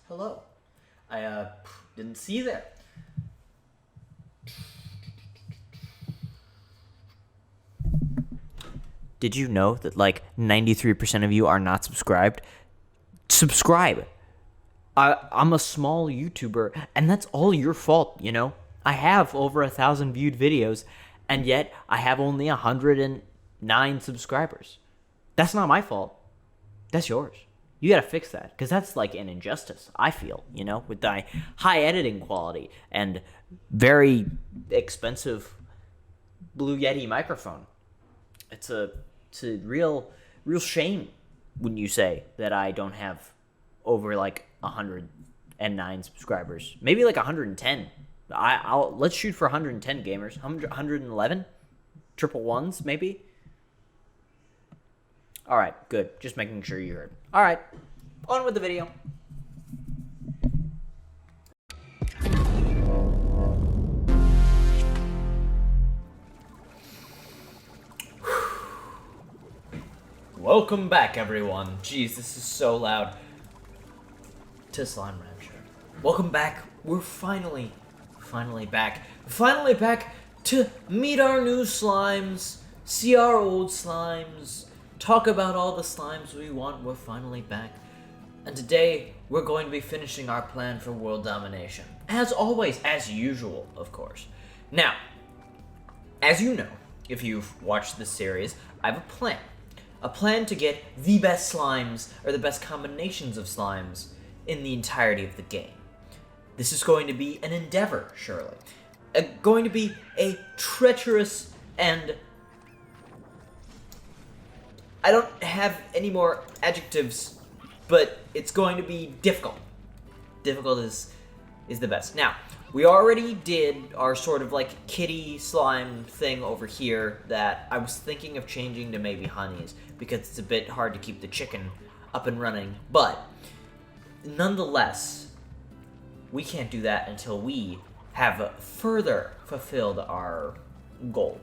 Hello. I didn't see you there. Did you know that like 93% of you are not subscribed? Subscribe. I'm a small YouTuber, and that's all your fault, you know? I have over 1,000 viewed videos, and yet I have only 109 subscribers. That's not my fault. That's yours. You gotta fix that, because that's like an injustice, I feel, you know, with my high editing quality and very expensive Blue Yeti microphone. It's a real shame when you say that I don't have over like 109 subscribers, maybe like 110. Let's shoot for 110 gamers, 111, triple ones maybe. All right, good. Just making sure you heard. All right, on with the video. Welcome back, everyone. Jeez, this is so loud. To Slime Rancher. Welcome back. We're finally back. Finally back to meet our new slimes, see our old slimes, talk about all the slimes we want. We're finally back. And today, we're going to be finishing our plan for world domination. As always, as usual, of course. Now, as you know, if you've watched this series, I have a plan. A plan to get the best slimes, or the best combinations of slimes, in the entirety of the game. This is going to be an endeavor, surely. Going to be a treacherous and... I don't have any more adjectives, but it's going to be difficult. Difficult is the best. Now, we already did our sort of like kitty slime thing over here that I was thinking of changing to maybe honeys, because it's a bit hard to keep the chicken up and running, but nonetheless, we can't do that until we have further fulfilled our goal.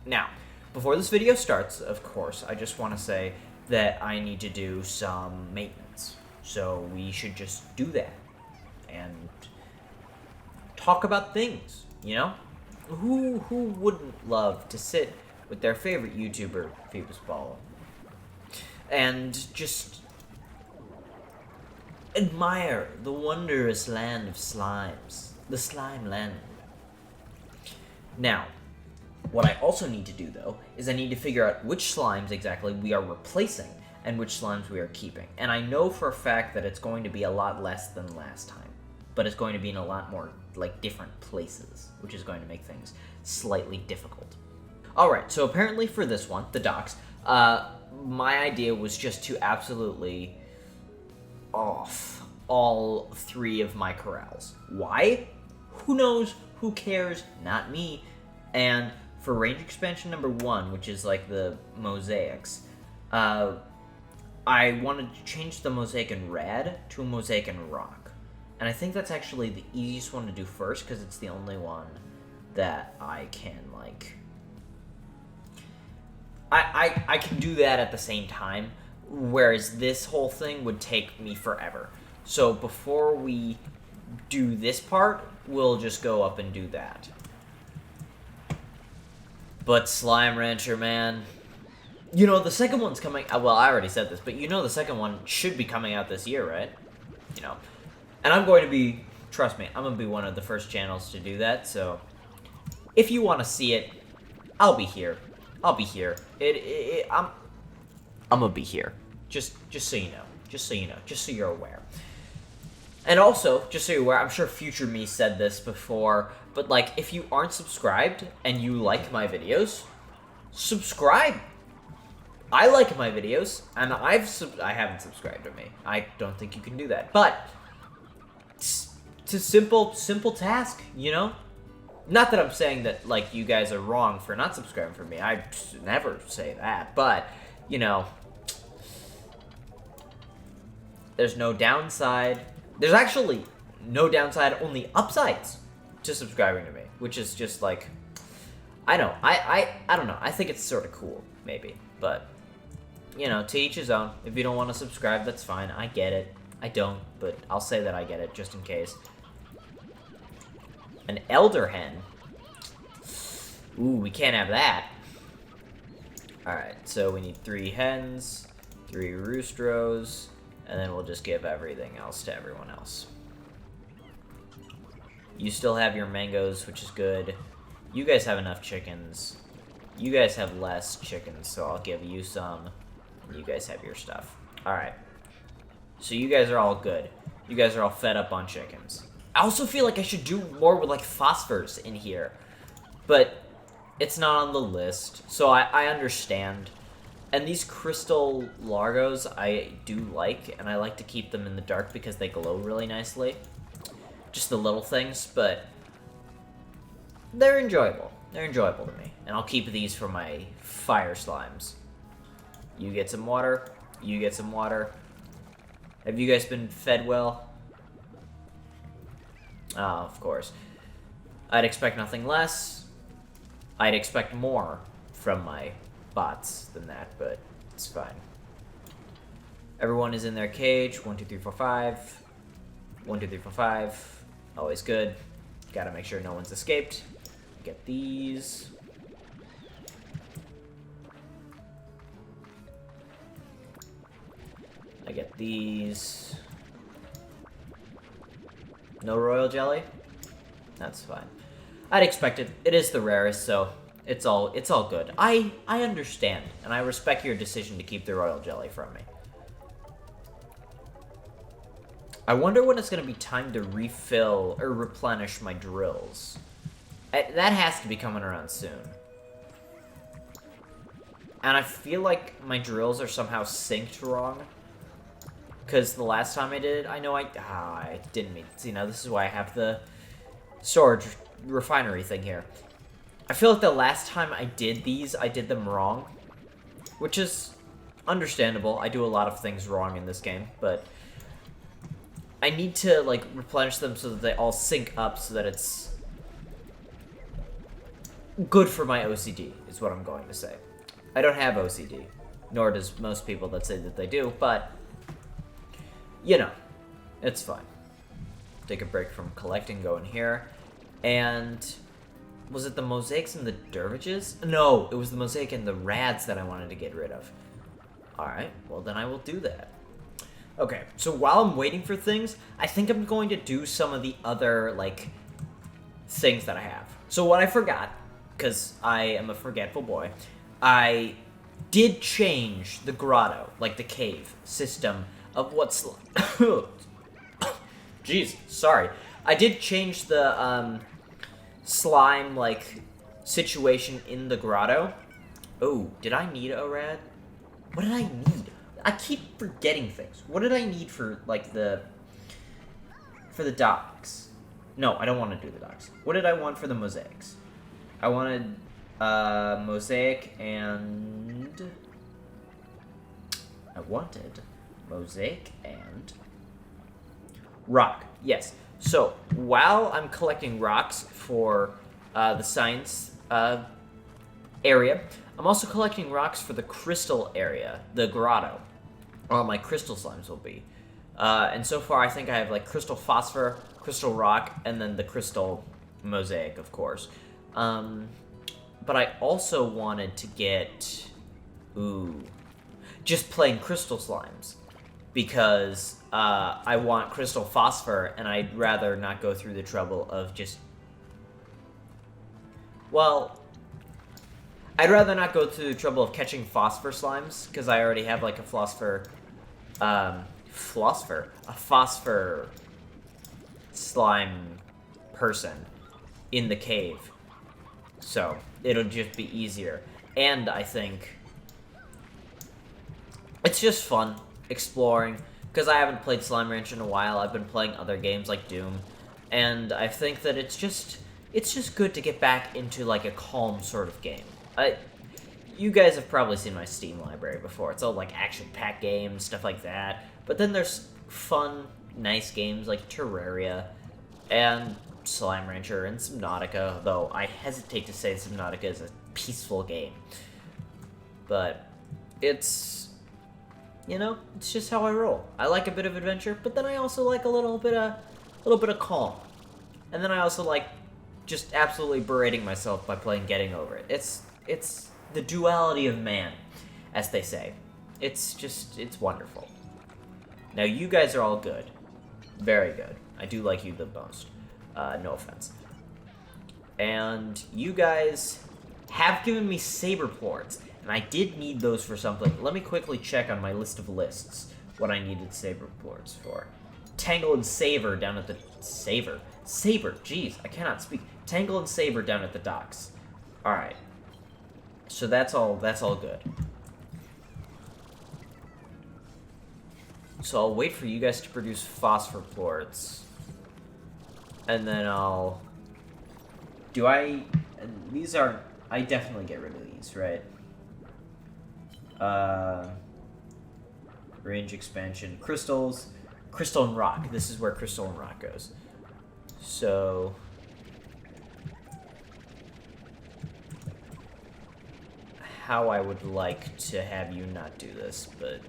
Now, before this video starts, of course, I just want to say that I need to do some maintenance. So we should just do that and talk about things, you know? Who wouldn't love to sit with their favorite YouTuber, Phoebus Ball, and just admire the wondrous land of slimes, the slime land. Now, what I also need to do, though, is I need to figure out which slimes exactly we are replacing and which slimes we are keeping. And I know for a fact that it's going to be a lot less than last time, but it's going to be in a lot more, like, different places, which is going to make things slightly difficult. Alright, so apparently for this one, the docks, my idea was just to absolutely off all 3 of my corrals. Why? Who knows? Who cares? Not me. And for range expansion number 1, which is like the mosaics, I wanted to change the mosaic in rad to a mosaic in rock. And I think that's actually the easiest one to do first, because it's the only one that I can, like... I can do that at the same time, whereas this whole thing would take me forever. So before we do this part, we'll just go up and do that. But Slime Rancher, man, you know, the second one's coming... well, I already said this, but you know the second one should be coming out this year, right? You know. And I'm going to be... trust me, I'm going to be one of the first channels to do that, so... if you want to see it, I'll be here. I'll be here. I'm gonna be here. Just so you know. Just so you know. Just so you're aware. And also, just so you're aware, I'm sure future me said this before, but like, if you aren't subscribed and you like my videos, subscribe. I like my videos, and I haven't subscribed to me. I don't think you can do that, but it's a simple task, you know? Not that I'm saying that, like, you guys are wrong for not subscribing for me. I never say that. But, you know, there's no downside. There's actually no downside, only upsides to subscribing to me. Which is just, like, I don't know. I think it's sort of cool, maybe. But, you know, to each his own. If you don't want to subscribe, that's fine. I get it. I don't, but I'll say that I get it just in case. An elder hen. Ooh, we can't have that. Alright, so we need 3 hens, 3 roostros, and then we'll just give everything else to everyone else. You still have your mangoes, which is good. You guys have enough chickens. You guys have less chickens, so I'll give you some. And you guys have your stuff. Alright. So you guys are all good. You guys are all fed up on chickens. I also feel like I should do more with, like, phosphors in here. But it's not on the list, so I understand. And these crystal largos I do like, and I like to keep them in the dark because they glow really nicely. Just the little things, but they're enjoyable. They're enjoyable to me. And I'll keep these for my fire slimes. You get some water. You get some water. Have you guys been fed well? Oh, of course. I'd expect nothing less. I'd expect more from my bots than that, but it's fine. Everyone is in their cage. 1, 2, 3, 4, 5. 1, 2, 3, 4, 5. Always good. Gotta make sure no one's escaped. Get these. I get these. No royal jelly? That's fine. I'd expect it. It is the rarest, so it's all good. I understand, and I respect your decision to keep the royal jelly from me. I wonder when it's going to be time to refill or replenish my drills. That has to be coming around soon. And I feel like my drills are somehow synced wrong. Because the last time I did it, I know I didn't mean to. You know, this is why I have the storage refinery thing here. I feel like the last time I did these, I did them wrong. Which is understandable. I do a lot of things wrong in this game, but I need to, like, replenish them so that they all sync up so that it's good for my OCD, is what I'm going to say. I don't have OCD, nor does most people that say that they do, but, you know, it's fine. Take a break from collecting, go in here, and was it the mosaics and the dervishes? No, it was the mosaic and the rads that I wanted to get rid of. Alright, well then I will do that. Okay, so while I'm waiting for things, I think I'm going to do some of the other, like, things that I have. So what I forgot, because I am a forgetful boy, I did change the grotto, like the cave system of what's... Jeez, sorry. I did change the, slime, like, situation in the grotto. Oh, did I need a rad? What did I need? I keep forgetting things. What did I need for, like, for the docks? No, I don't want to do the docks. What did I want for the mosaics? I wanted, mosaic and... I wanted mosaic and rock. Yes. So, while I'm collecting rocks for, the science, area, I'm also collecting rocks for the crystal area, the grotto. All my crystal slimes will be. And so far, I think I have, like, crystal phosphor, crystal rock, and then the crystal mosaic, of course. But I also wanted to get... Ooh. Just plain crystal slimes. Because I want crystal phosphor, and I'd rather not go through the trouble of just... Well... I'd rather not go through the trouble of catching phosphor slimes, because I already have, like, a phosphor slime person in the cave. So, it'll just be easier. And I think it's just fun exploring, because I haven't played Slime Ranch in a while. I've been playing other games like Doom, and I think that it's just good to get back into, like, a calm sort of game. You guys have probably seen my Steam library before. It's all, like, action-packed games, stuff like that. But then there's fun, nice games like Terraria and Slime Rancher and Subnautica, though I hesitate to say Subnautica is a peaceful game. But it's You know, it's just how I roll. I like a bit of adventure, but then I also like a little bit of calm. And then I also like just absolutely berating myself by playing Getting Over It. It's the duality of man, as they say. It's wonderful. Now, you guys are all good. Very good. I do like you the most. No offense. And you guys have given me saber plorts, and I did need those for something. Let me quickly check on my list of lists what I needed saber plorts for. Tangle and Saber down at the... Saber? Saber, jeez, I cannot speak. Tangle and Saber down at the docks. Alright. So that's all good. So I'll wait for you guys to produce phosphor plorts. And then I'll... Do I... These are... I definitely get rid of these, right? Range expansion. Crystals. Crystal and rock. This is where crystal and rock goes. So... How I would like to have you not do this, but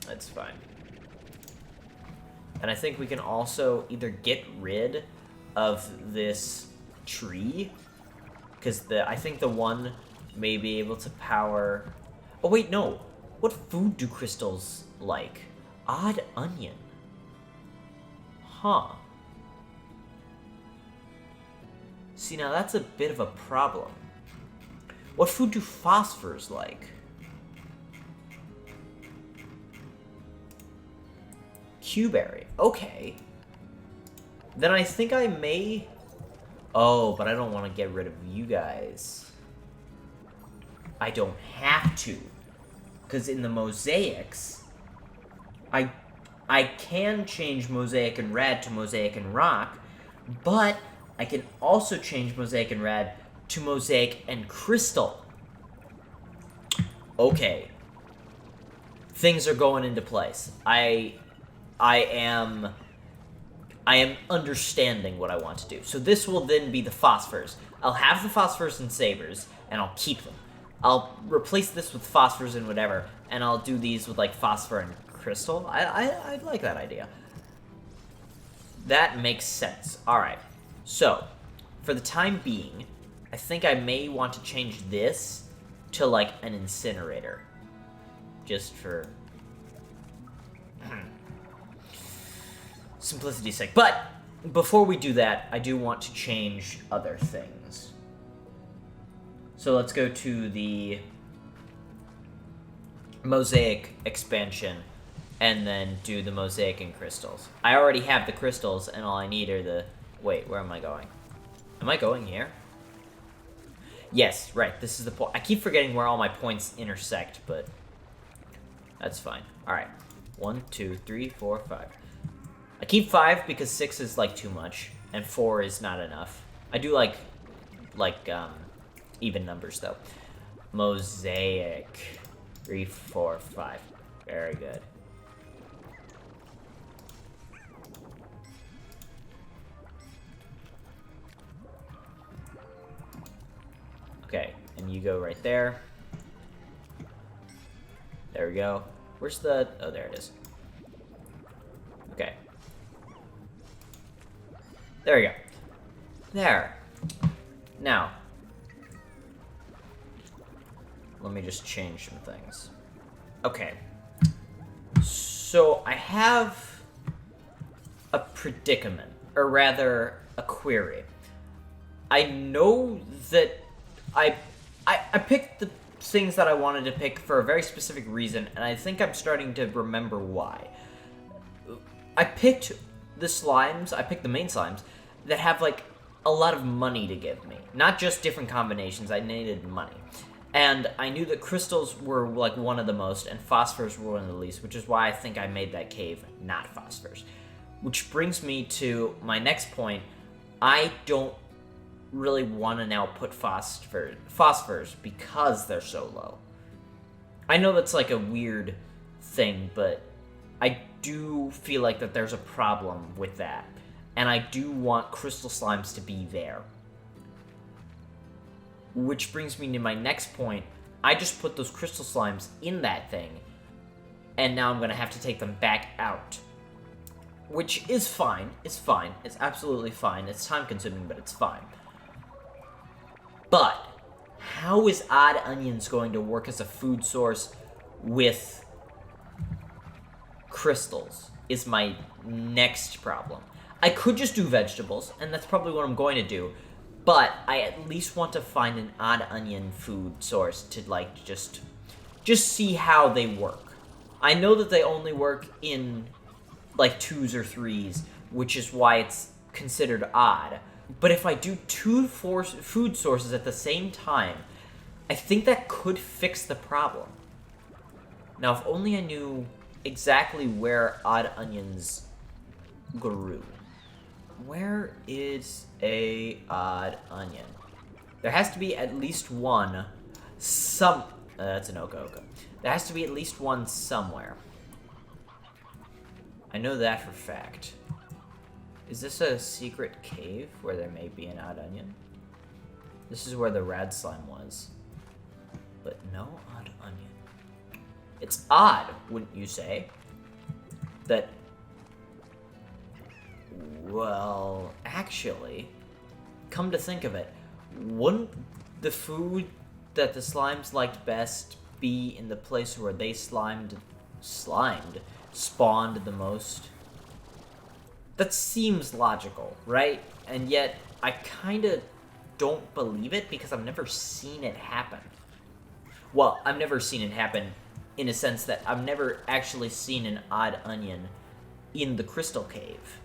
that's fine. And I think we can also either get rid of this tree, because I think the one may be able to power... Oh, wait, no. What food do crystals like? Odd onion. Huh. See, now that's a bit of a problem. What food do phosphors like? Q-berry. Okay. Then I think I may... Oh, but I don't want to get rid of you guys. I don't have to. Because in the mosaics, I can change mosaic and rad to mosaic and rock, but I can also change mosaic and rad to mosaic and crystal. Okay. Things are going into place. I am understanding what I want to do. So this will then be the phosphors. I'll have the phosphors and sabers, and I'll keep them. I'll replace this with phosphors and whatever, and I'll do these with, like, phosphor and crystal. I like that idea. That makes sense. Alright. So, for the time being, I think I may want to change this to, like, an incinerator. Just for... simplicity's sake. But before we do that, I do want to change other things. So let's go to the mosaic expansion and then do the mosaic and crystals. I already have the crystals, and all I need are the... Wait, where am I going? Am I going here? Yes, right, this is the point. I keep forgetting where all my points intersect, but that's fine. Alright. 1, 2, 3, 4, 5. I keep 5 because 6 is, like, too much, and 4 is not enough. I do like, even numbers, though. Mosaic. 3, 4, 5. Very good. Okay, and you go right there. There we go. Where's the... Oh, there it is. Okay. There we go. There. Now. Let me just change some things. Okay. So, I have a predicament. Or rather, a query. I know that I picked the things that I wanted to pick for a very specific reason, and I think I'm starting to remember why. I picked the slimes, I picked the main slimes, that have, like, a lot of money to give me. Not just different combinations, I needed money. And I knew that crystals were, like, one of the most, and phosphors were one of the least, which is why I think I made that cave not phosphors. Which brings me to my next point. I don't really want to now put phosphors because they're so low. I know that's, like, a weird thing, but I do feel like that there's a problem with that. And I do want crystal slimes to be there. Which brings me to my next point. I just put those crystal slimes in that thing and now I'm gonna have to take them back out. Which is fine. It's fine. It's absolutely fine. It's time-consuming, but it's fine. But how is odd onions going to work as a food source with crystals is my next problem. I could just do vegetables, and that's probably what I'm going to do, but I at least want to find an odd onion food source to, like, just see how they work. I know that they only work in, like, 2s or 3s, which is why it's considered odd. But if I do 2 food sources at the same time, I think that could fix the problem. Now, if only I knew exactly where odd onions grew. Where is a odd onion? There has to be at least one that's an oka. There has to be at least one somewhere. I know that for fact. Is this a secret cave where there may be an odd onion? This is where the rad slime was. But no odd onion. It's odd, wouldn't you say? That... Well, actually, come to think of it, wouldn't the food that the slimes liked best be in the place where they spawned the most? That seems logical, right? And yet, I kind of don't believe it because I've never seen it happen. Well, I've never seen it happen in a sense that I've never actually seen an odd onion in the crystal cave.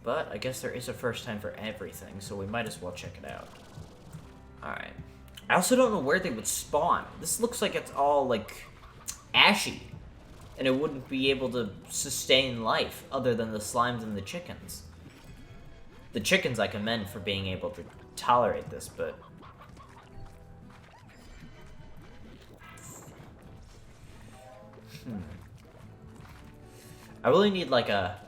But I guess there is a first time for everything, so we might as well check it out. Alright. I also don't know where they would spawn. This looks like it's all, like, ashy. And it wouldn't be able to sustain life other than the slimes and the chickens. The chickens I commend for being able to tolerate this, but... I really need, like, a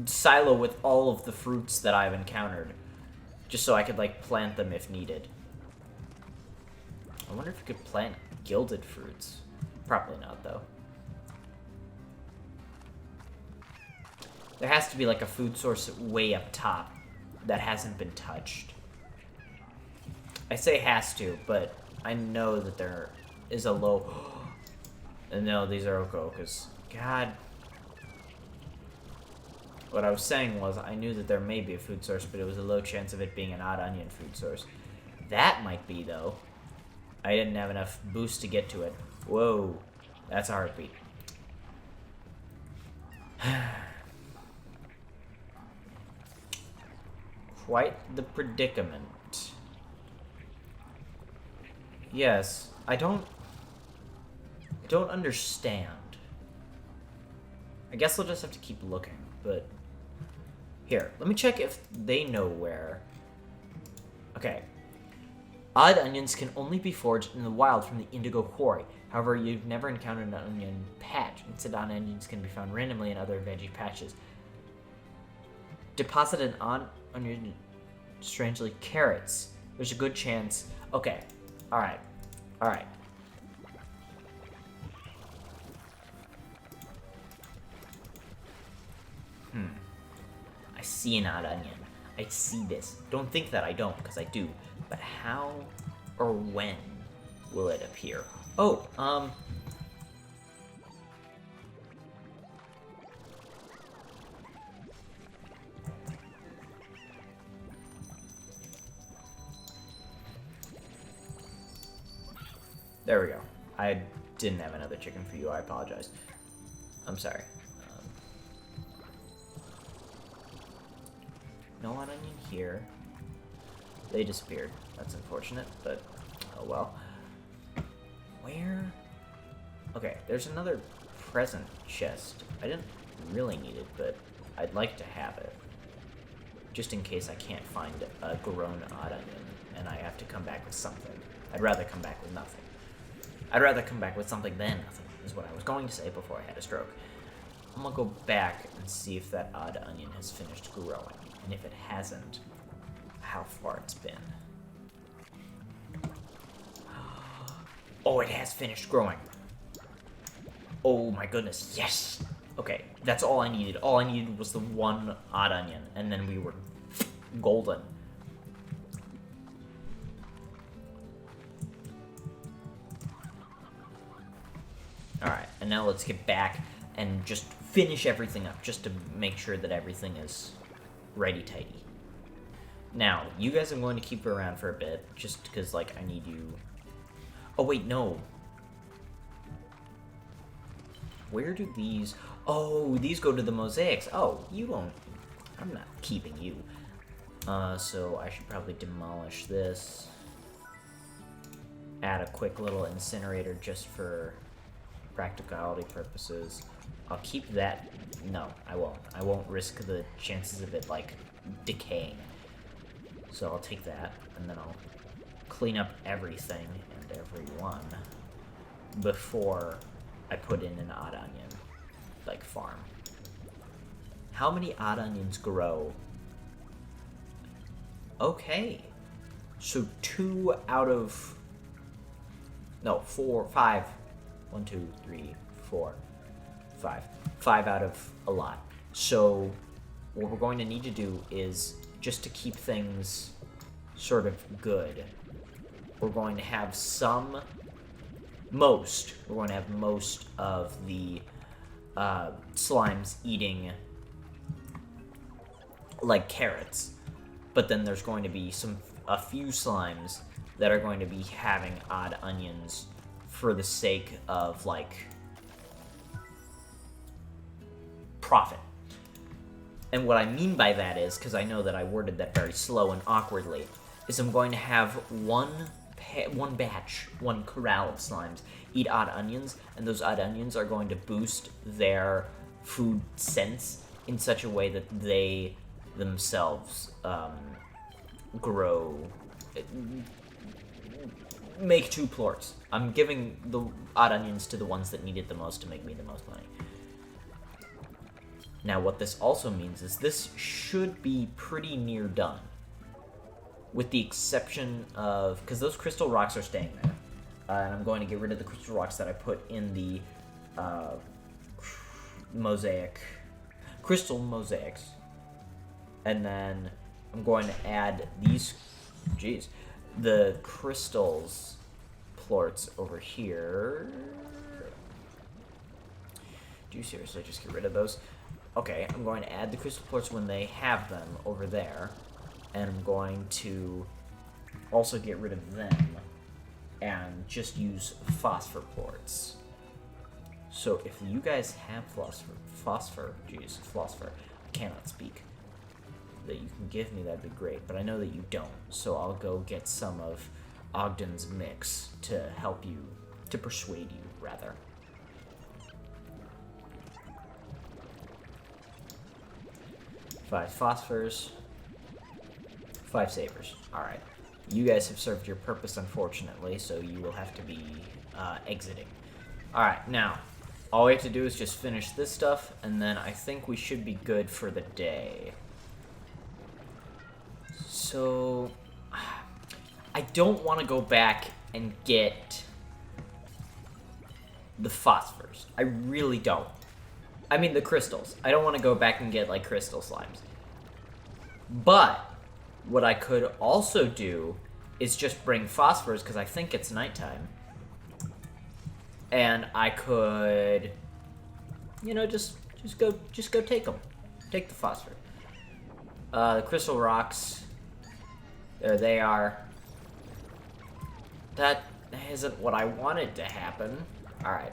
silo with all of the fruits that I've encountered, just so I could, like, plant them if needed. I wonder if you could plant gilded fruits. Probably not, though. There has to be, like, a food source way up top that hasn't been touched. I say has to, but I know that there is a low... No, these are okas. God. What I was saying was, I knew that there may be a food source, but it was a low chance of it being an odd onion food source. That might be, though. I didn't have enough boost to get to it. Whoa. That's a heartbeat. Quite the predicament. Yes, I don't understand. I guess I'll just have to keep looking, but... Here, let me check if they know where... Okay. Odd onions can only be foraged in the wild from the indigo quarry. However, you've never encountered an onion patch. Instead, odd onions can be found randomly in other veggie patches. Deposit an odd onion... Strangely, carrots. There's a good chance... Okay. Alright. Alright. I see an odd onion. I see this. Don't think that I don't, because I do. But how or when will it appear? Oh, there we go. I didn't have another chicken for you. I apologize. I'm sorry. No odd onion here. They disappeared. That's unfortunate, but oh well. Where? Okay, there's another present chest. I didn't really need it, but I'd like to have it. Just in case I can't find a grown odd onion and I have to come back with something. I'd rather come back with nothing. I'd rather come back with something than nothing, is what I was going to say before I had a stroke. I'm gonna go back and see if that odd onion has finished growing. And if it hasn't, how far it's been. Oh, it has finished growing. Oh my goodness, yes! Okay, that's all I needed. All I needed was the one odd onion, and then we were golden. Alright, and now let's get back and just finish everything up, just to make sure that everything is righty-tighty. Now, you guys I'm going to keep around for a bit, just because, like, I need you... Oh, wait, no. Where do these... Oh, these go to the mosaics. Oh, you won't... I'm not keeping you. So I should probably demolish this. Add a quick little incinerator just for practicality purposes. I'll keep that... No, I won't. I won't risk the chances of it, like, decaying. So I'll take that, and then I'll clean up everything and everyone before I put in an odd onion, like, farm. How many odd onions grow? Okay. So 2 out of... No, 4, 5. 1, 2, 3, 4, 5. 5 out of a lot. So what we're going to need to do is, just to keep things sort of good, we're going to have we're going to have most of the slimes eating, like, carrots. But then there's going to be a few slimes that are going to be having odd onions for the sake of, like, profit. And what I mean by that is, because I know that I worded that very slow and awkwardly, is I'm going to have one corral of slimes eat odd onions, and those odd onions are going to boost their food sense in such a way that they themselves grow, make 2 plorts. I'm giving the odd onions to the ones that need it the most to make me the most money. Now, what this also means is this should be pretty near done. With the exception of... Because those crystal rocks are staying there. And I'm going to get rid of the crystal rocks that I put in the crystal mosaics. And then I'm going to add these... the crystals plorts over here. Do you seriously just get rid of those? Okay, I'm going to add the crystal plorts when they have them over there, and I'm going to also get rid of them and just use phosphor plorts. So if you guys have phosphor, I cannot speak, that you can give me, that'd be great, but I know that you don't, so I'll go get some of Ogden's mix to help you, to persuade you, rather. Five phosphors, 5 sabers. Alright. You guys have served your purpose, unfortunately, so you will have to be exiting. Alright, now, all we have to do is just finish this stuff, and then I think we should be good for the day. So, I don't want to go back and get the phosphors. I really don't. I mean, the crystals. I don't want to go back and get, like, crystal slimes. But what I could also do is just bring phosphors, because I think it's nighttime. And I could, you know, just go take them. Take the phosphor. The crystal rocks. There they are. That isn't what I wanted to happen. Alright.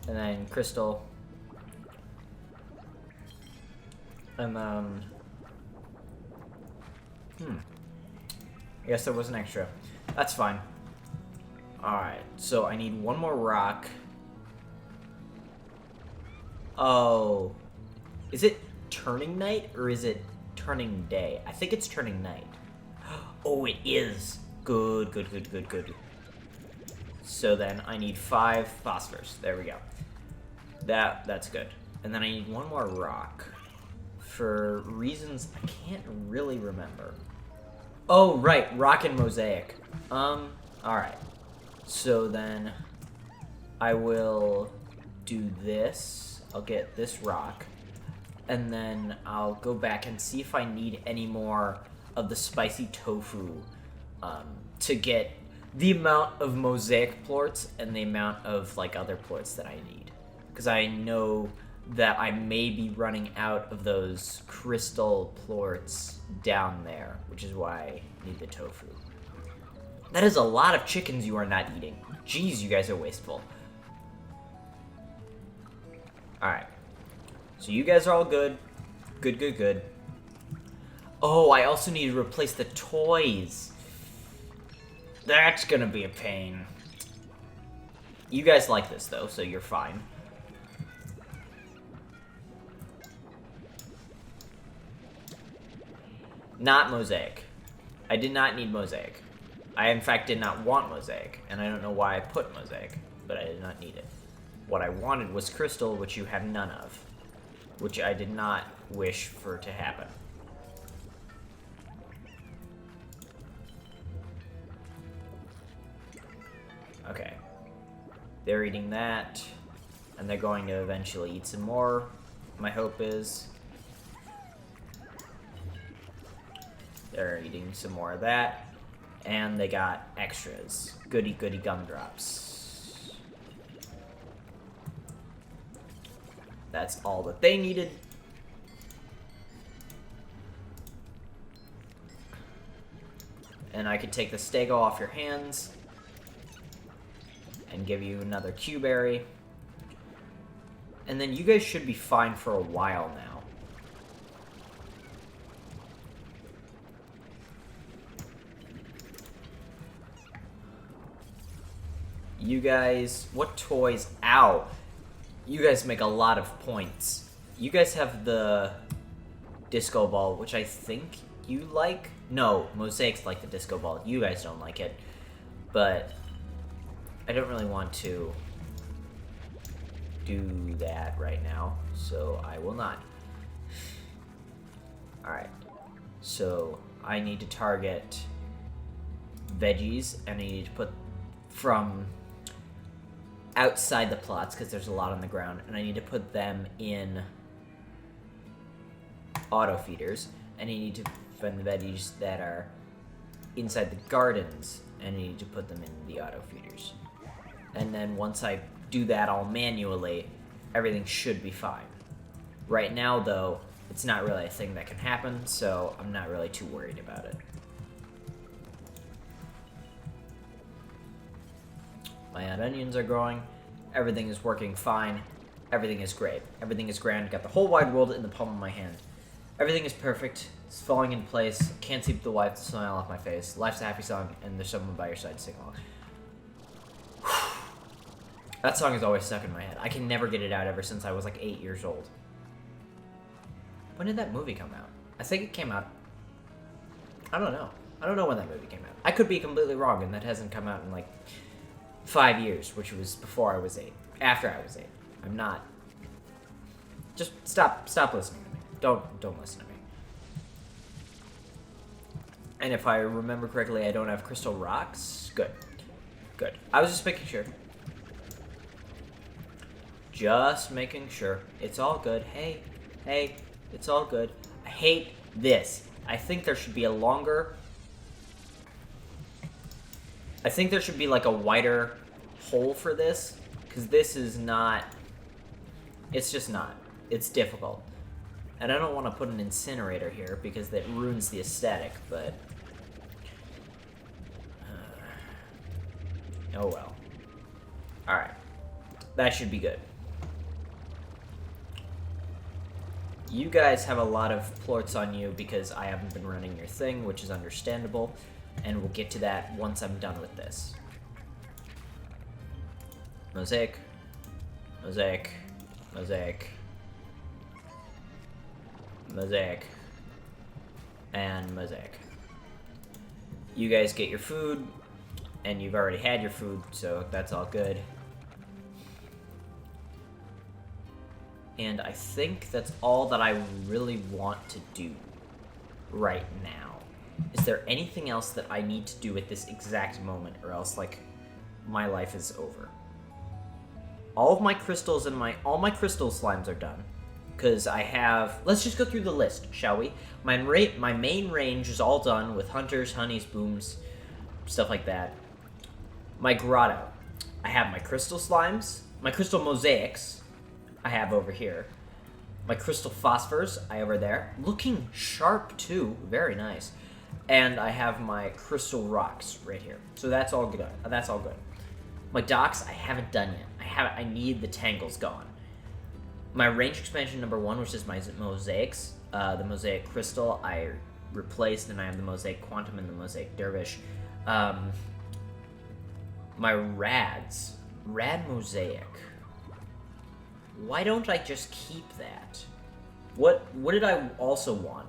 And then crystal. And then... I guess there was an extra. That's fine. Alright, so I need one more rock. Oh. Is it turning night, or is it turning day? I think it's turning night. Oh, it is. Good, good, good, good, good. So then I need 5 phosphors. There we go. That's good. And then I need one more rock. For reasons I can't really remember. Oh, right. Rock and mosaic. Alright. So then I will do this. I'll get this rock. And then I'll go back and see if I need any more of the spicy tofu to get the amount of mosaic plorts and the amount of like other plorts that I need. Because I know that I may be running out of those crystal plorts down there, which is why I need the tofu. That is a lot of chickens you are not eating. Jeez, you guys are wasteful. Alright. So you guys are all good. Good, good, good. Oh, I also need to replace the toys. That's gonna be a pain. You guys like this, though, so you're fine. Not mosaic. I did not need mosaic. I, in fact, did not want mosaic, and I don't know why I put mosaic, but I did not need it. What I wanted was crystal, which you have none of, which I did not wish for to happen. Okay. They're eating that, and they're going to eventually eat some more, my hope is. They're eating some more of that, and they got extras. Goody goody gumdrops. That's all that they needed. And I could take the stego off your hands and give you another Q-berry. And then you guys should be fine for a while now. You guys, what toys? Ow! You guys make a lot of points. You guys have the disco ball, which I think you like. No, Mosaic's like the disco ball. You guys don't like it. But I don't really want to do that right now, so I will not. Alright. So I need to target veggies, and I need to put from outside the plots, because there's a lot on the ground, and I need to put them in auto feeders, and I need to find the veggies that are inside the gardens, and I need to put them in the auto feeders. And then once I do that all manually, everything should be fine. Right now, though, it's not really a thing that can happen, so I'm not really too worried about it. My onions are growing. Everything is working fine. Everything is great. Everything is grand. Got the whole wide world in the palm of my hand. Everything is perfect. It's falling into place. Can't keep the wife to smile off my face. Life's a happy song, and there's someone by your side to sing along. That song is always stuck in my head. I can never get it out ever since I was like 8 years old. When did that movie come out? I think it came out... I don't know. I don't know when that movie came out. I could be completely wrong, and that hasn't come out in like 5 years, which was before I was 8. After I was 8. I'm not... Just stop listening to me. Don't listen to me. And if I remember correctly, I don't have crystal rocks. Good. Good. I was just making sure. Just making sure. It's all good. Hey, it's all good. I hate this. I think there should be a longer... I think there should be like a wider hole for this, because this is not... It's just not. It's difficult. And I don't want to put an incinerator here, because that ruins the aesthetic, but... oh well. Alright. That should be good. You guys have a lot of plorts on you because I haven't been running your thing, which is understandable, and we'll get to that once I'm done with this. Mosaic. Mosaic. Mosaic. Mosaic. And mosaic. You guys get your food, and you've already had your food, so that's all good. And I think that's all that I really want to do right now. Is there anything else that I need to do at this exact moment, or else, like, my life is over? All of my crystals and all my crystal slimes are done. Because I have... Let's just go through the list, shall we? My main range is all done with hunters, honeys, booms, stuff like that. My grotto. I have my crystal slimes, my crystal mosaics I have over here. My crystal phosphors I have over there. Looking sharp, too. Very nice. And I have my crystal rocks right here. So that's all good. That's all good. My docks I haven't done yet. I need the tangles gone. My range expansion number 1, which is my mosaics, the mosaic crystal, I replaced, and I have the mosaic quantum and the mosaic dervish. My rad mosaic. Why don't I just keep that? What did I also want?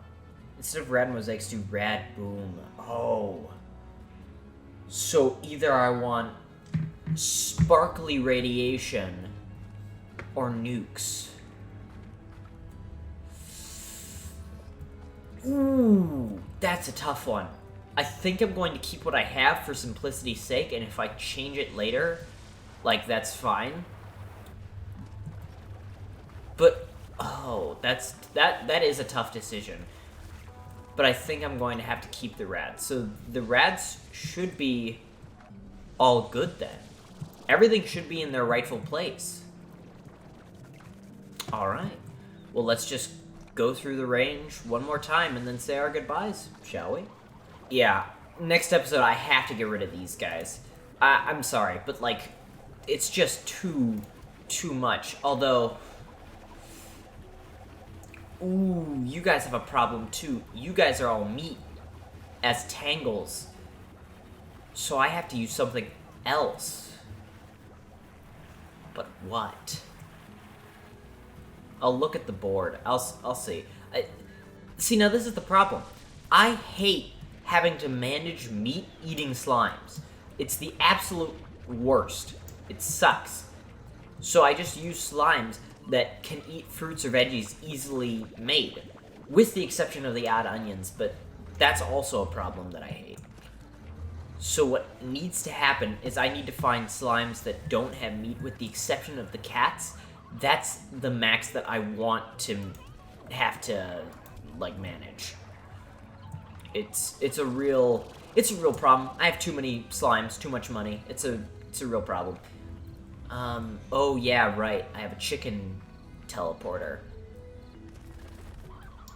Instead of rad mosaics, do rad boom. Oh. So either I want sparkly radiation or nukes. Ooh, that's a tough one. I think I'm going to keep what I have for simplicity's sake, and if I change it later, like, that's fine. But, oh, that is a tough decision. But I think I'm going to have to keep the rads. So the rads should be all good then. Everything should be in their rightful place. Alright. Well, let's just go through the range one more time and then say our goodbyes, shall we? Yeah, next episode I have to get rid of these guys. I'm sorry, but, like, it's just too much. Although, ooh, you guys have a problem too. You guys are all meat as tangles. So I have to use something else. But what? I'll look at the board. I'll see. See, now this is the problem. I hate having to manage meat-eating slimes. It's the absolute worst. It sucks. So I just use slimes that can eat fruits or veggies easily made, with the exception of the odd onions, but that's also a problem that I hate. So what needs to happen is I need to find slimes that don't have meat, with the exception of the cats. That's the max that I want to have to, like, manage. It's a real problem. I have too many slimes, too much money. It's a real problem. Oh yeah, right. I have a chicken teleporter.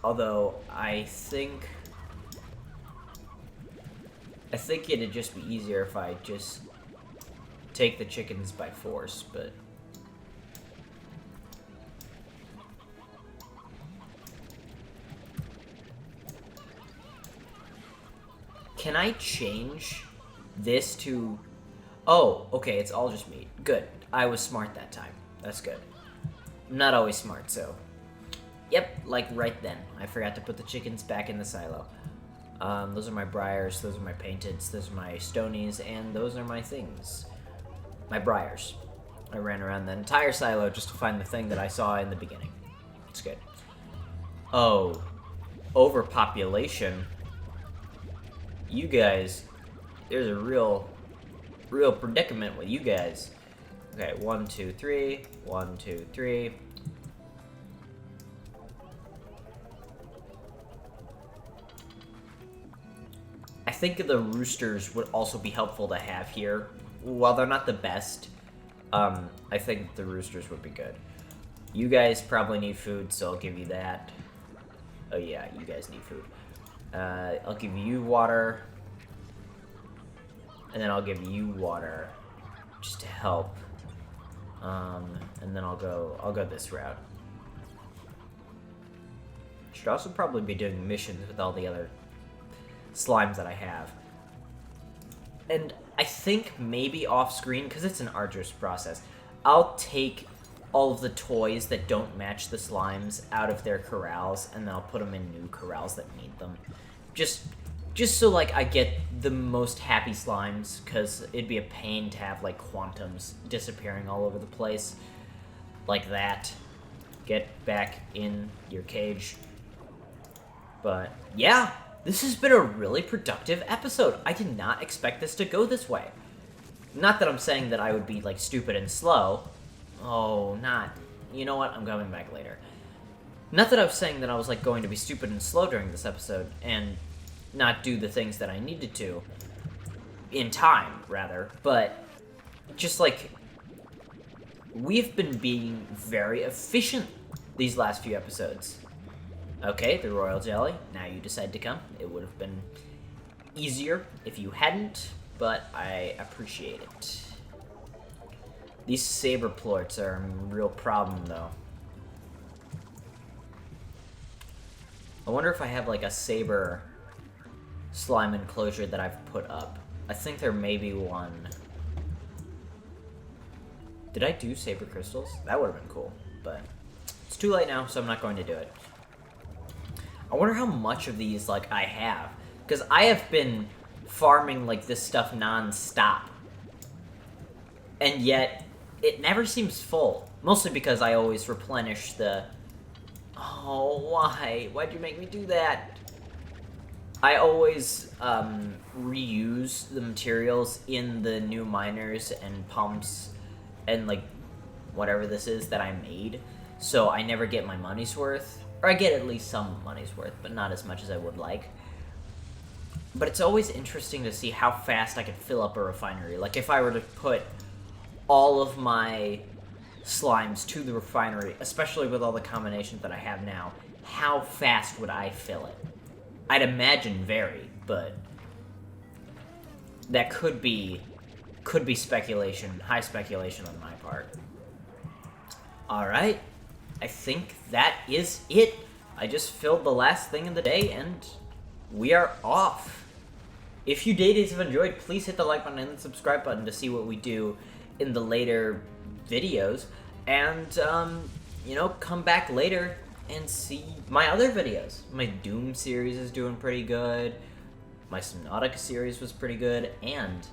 Although I think it'd just be easier if I just take the chickens by force, but can I change this to... Oh, okay, it's all just meat. Good. I was smart that time. That's good. I'm not always smart, so... Yep, like right then. I forgot to put the chickens back in the silo. Those are my briars, those are my painteds, those are my stonies, and those are my things. My briars. I ran around the entire silo just to find the thing that I saw in the beginning. It's good. Oh. Overpopulation. You guys, there's a real predicament with you guys. Okay, 1, 2, 3. 1, 2, 3. I think the roosters would also be helpful to have here. While they're not the best, I think the roosters would be good. You guys probably need food, so I'll give you that. Oh yeah, you guys need food. I'll give you water, and then I'll give you water, just to help. And then I'll go this route. Should also probably be doing missions with all the other slimes that I have. And I think maybe off screen, because it's an arduous process, I'll take all of the toys that don't match the slimes out of their corrals, and then I'll put them in new corrals that need them. Just so, like, I get the most happy slimes, because it'd be a pain to have, like, quantums disappearing all over the place. Like that. Get back in your cage. But, yeah, This has been a really productive episode. I did not expect this to go this way. Not that I'm saying that I would be, like, stupid and slow. Oh, not... You know what? I'm coming back later. Not that I was saying that I was, like, going to be stupid and slow during this episode, and not do the things that I needed to. In time, rather. But, just, like... We've been being very efficient these last few episodes. Okay, the royal jelly. Now you decide to come. It would have been easier if you hadn't, but I appreciate it. These saber plorts are a real problem, though. I wonder if I have, like, a saber slime enclosure that I've put up. I think there may be one. Did I do saber crystals? That would have been cool, but it's too late now, so I'm not going to do it. I wonder how much of these, like, I have. Because I have been farming, like, this stuff non-stop. And yet, it never seems full. Mostly because I always replenish the... Oh, why? Why'd you make me do that? I always reuse the materials in the new miners and pumps and, like, whatever this is that I made. So I never get my money's worth. Or I get at least some money's worth, but not as much as I would like. But it's always interesting to see how fast I can fill up a refinery. Like, if I were to put all of my slimes to the refinery, especially with all the combinations that I have now, how fast would I fill it? I'd imagine very, but that could be speculation, high speculation on my part. Alright. I think that is it. I just filled the last thing in the day, and we are off. If you dailies have enjoyed, please hit the like button and the subscribe button to see what we do in the later videos. And, you know, come back later and see my other videos. My Doom series is doing pretty good. My Subnautica series was pretty good. And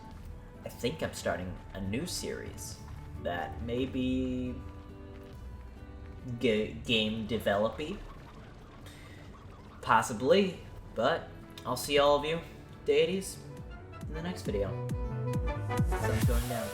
I think I'm starting a new series that may be... game developy, possibly, but I'll see all of you deities in the next video. Sun's going down.